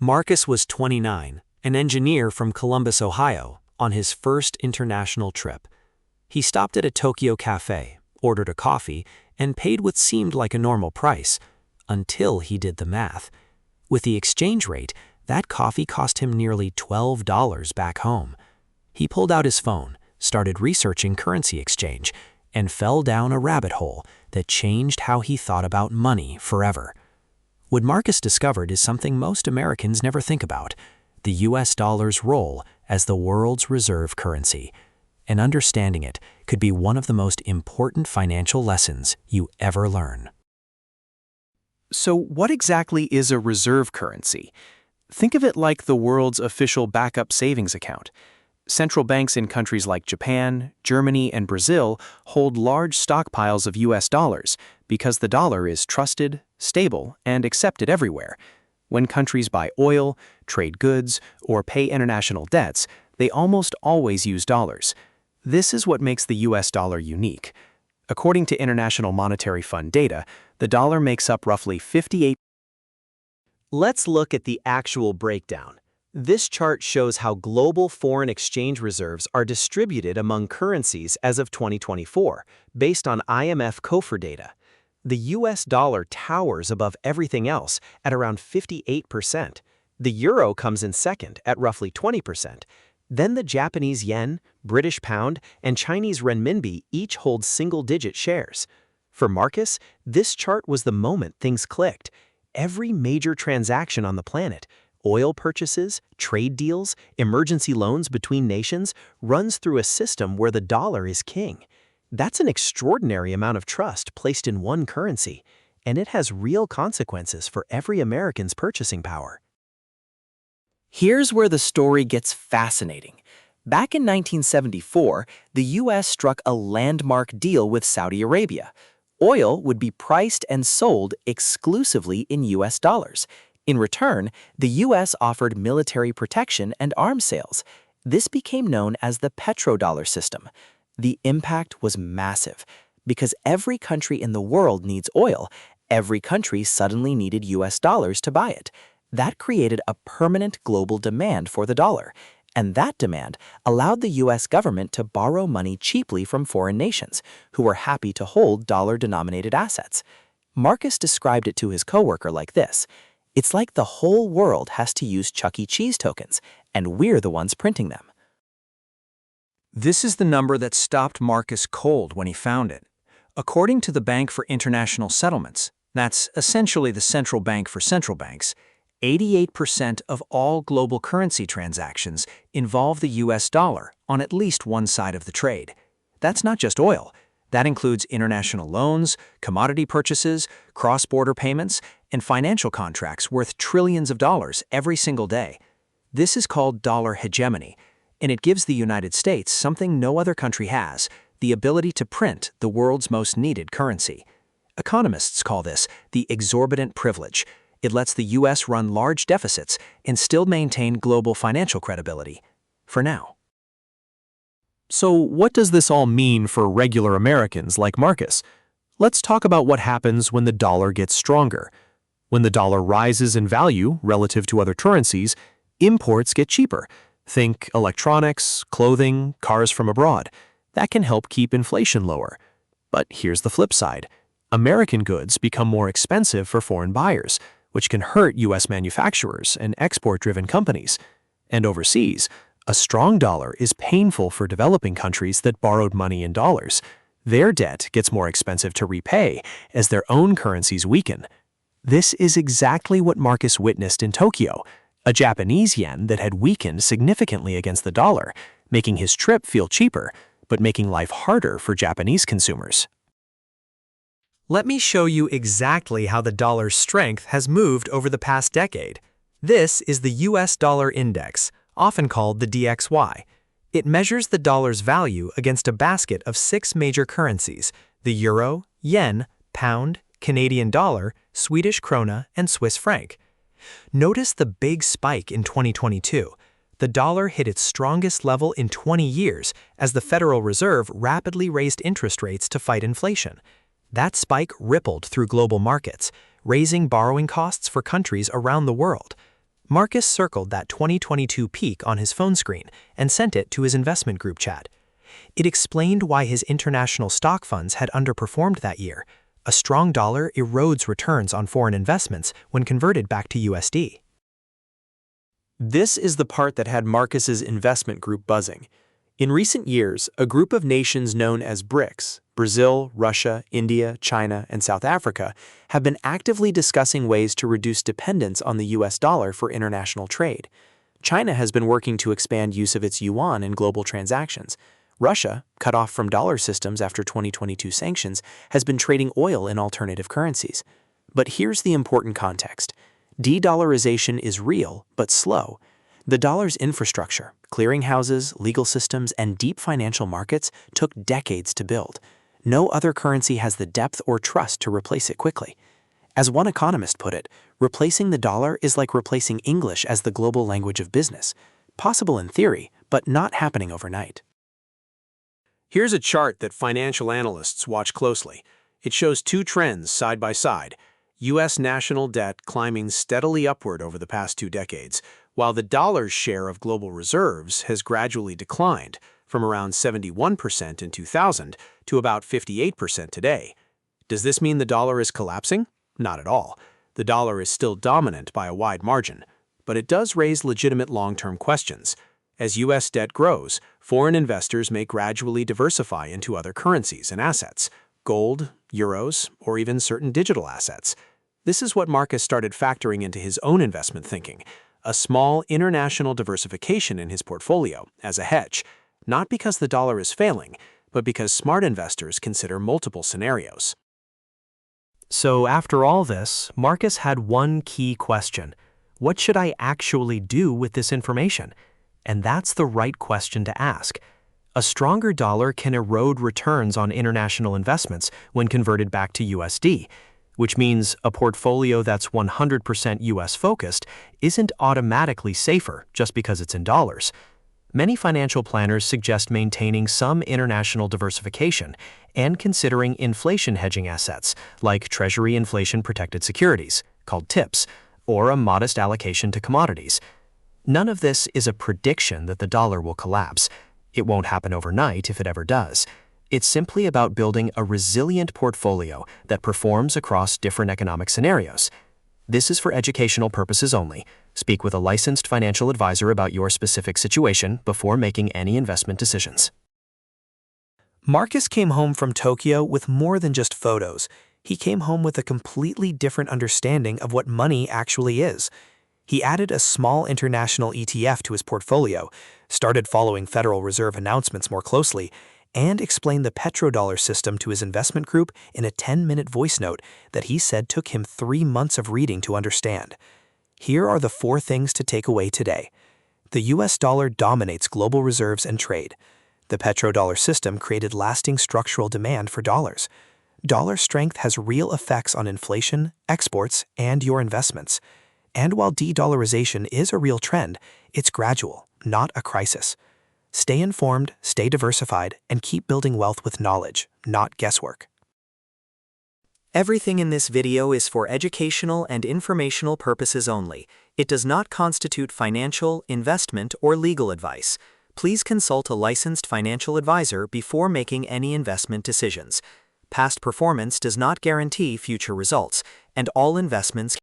Marcus was 29, an engineer from Columbus, Ohio, on his first international trip. He stopped at a Tokyo cafe, ordered a coffee, and paid what seemed like a normal price, until he did the math. With the exchange rate, that coffee cost him nearly $12 back home. He pulled out his phone, started researching currency exchange, and fell down a rabbit hole that changed how he thought about money forever. What Marcus discovered is something most Americans never think about: the US dollar's role as the world's reserve currency. And understanding it could be one of the most important financial lessons you ever learn. So what exactly is a reserve currency? Think of it like the world's official backup savings account. Central banks in countries like Japan, Germany, and Brazil hold large stockpiles of US dollars because the dollar is trusted, stable, and accepted everywhere. When countries buy oil, trade goods, or pay international debts, they almost always use dollars. This is what makes the US dollar unique. According to International Monetary Fund data, the dollar makes up roughly 58%. Let's look at the actual breakdown. This chart shows how global foreign exchange reserves are distributed among currencies as of 2024, based on IMF COFR data. The US dollar towers above everything else at around 58%. The euro comes in second at roughly 20%. Then the Japanese yen, British pound, and Chinese renminbi each hold single-digit shares. For Marcus, this chart was the moment things clicked. Every major transaction on the planet, oil purchases, trade deals, emergency loans between nations, runs through a system where the dollar is king. That's an extraordinary amount of trust placed in one currency, and it has real consequences for every American's purchasing power. Here's where the story gets fascinating. Back in 1974, the US struck a landmark deal with Saudi Arabia. Oil would be priced and sold exclusively in US dollars. In return, the US offered military protection and arms sales. This became known as the petrodollar system. The impact was massive. Because every country in the world needs oil, every country suddenly needed US dollars to buy it. That created a permanent global demand for the dollar. And that demand allowed the US government to borrow money cheaply from foreign nations, who were happy to hold dollar-denominated assets. Marcus described it to his coworker like this: "It's like the whole world has to use Chuck E. Cheese tokens, and we're the ones printing them." This is the number that stopped Marcus cold when he found it. According to the Bank for International Settlements, that's essentially the central bank for central banks, 88% of all global currency transactions involve the US dollar on at least one side of the trade. That's not just oil. That includes international loans, commodity purchases, cross-border payments, and financial contracts worth trillions of dollars every single day. This is called dollar hegemony, and it gives the United States something no other country has: the ability to print the world's most needed currency. Economists call this the exorbitant privilege. It lets the US run large deficits and still maintain global financial credibility. For now. So what does this all mean for regular Americans like Marcus? Let's talk about what happens when the dollar gets stronger. When the dollar rises in value relative to other currencies, imports get cheaper. Think electronics, clothing, cars from abroad. That can help keep inflation lower. But here's the flip side. American goods become more expensive for foreign buyers, which can hurt US manufacturers and export-driven companies. And overseas, a strong dollar is painful for developing countries that borrowed money in dollars. Their debt gets more expensive to repay as their own currencies weaken. This is exactly what Marcus witnessed in Tokyo, a Japanese yen that had weakened significantly against the dollar, making his trip feel cheaper, but making life harder for Japanese consumers. Let me show you exactly how the dollar's strength has moved over the past decade. This is the US dollar index, often called the DXY. It measures the dollar's value against a basket of 6 major currencies: the euro, yen, pound, Canadian dollar, Swedish krona, and Swiss franc. Notice the big spike in 2022. The dollar hit its strongest level in 20 years as the Federal Reserve rapidly raised interest rates to fight inflation. That spike rippled through global markets, raising borrowing costs for countries around the world. Marcus circled that 2022 peak on his phone screen and sent it to his investment group chat. It explained why his international stock funds had underperformed that year. A strong dollar erodes returns on foreign investments when converted back to USD. This is the part that had Marcus's investment group buzzing. In recent years, a group of nations known as BRICS, Brazil, Russia, India, China, and South Africa, have been actively discussing ways to reduce dependence on the US dollar for international trade. China has been working to expand use of its yuan in global transactions. Russia, cut off from dollar systems after 2022 sanctions, has been trading oil in alternative currencies. But here's the important context. De-dollarization is real, but slow. The dollar's infrastructure, clearinghouses, legal systems, and deep financial markets took decades to build. No other currency has the depth or trust to replace it quickly. As one economist put it, replacing the dollar is like replacing English as the global language of business. Possible in theory, but not happening overnight. Here's a chart that financial analysts watch closely. It shows two trends side by side. U.S. national debt climbing steadily upward over the past 2 decades, while the dollar's share of global reserves has gradually declined from around 71% in 2000 to about 58% today. Does this mean the dollar is collapsing? Not at all. The dollar is still dominant by a wide margin, but it does raise legitimate long-term questions. As U.S. debt grows, foreign investors may gradually diversify into other currencies and assets, gold, euros, or even certain digital assets. This is what Marcus started factoring into his own investment thinking, a small international diversification in his portfolio as a hedge, not because the dollar is failing, but because smart investors consider multiple scenarios. So after all this, Marcus had one key question. What should I actually do with this information? And that's the right question to ask. A stronger dollar can erode returns on international investments when converted back to USD, which means a portfolio that's 100% US focused isn't automatically safer just because it's in dollars. Many financial planners suggest maintaining some international diversification and considering inflation hedging assets like Treasury inflation protected securities, called TIPS, or a modest allocation to commodities. None of this is a prediction that the dollar will collapse. It won't happen overnight if it ever does. It's simply about building a resilient portfolio that performs across different economic scenarios. This is for educational purposes only. Speak with a licensed financial advisor about your specific situation before making any investment decisions. Marcus came home from Tokyo with more than just photos. He came home with a completely different understanding of what money actually is. He added a small international ETF to his portfolio, started following Federal Reserve announcements more closely, and explained the petrodollar system to his investment group in a 10-minute voice note that he said took him 3 months of reading to understand. Here are the 4 things to take away today. The US dollar dominates global reserves and trade. The petrodollar system created lasting structural demand for dollars. Dollar strength has real effects on inflation, exports, and your investments. And while de-dollarization is a real trend, it's gradual, not a crisis. Stay informed, stay diversified, and keep building wealth with knowledge, not guesswork. Everything in this video is for educational and informational purposes only. It does not constitute financial, investment, or legal advice. Please consult a licensed financial advisor before making any investment decisions. Past performance does not guarantee future results, and all investments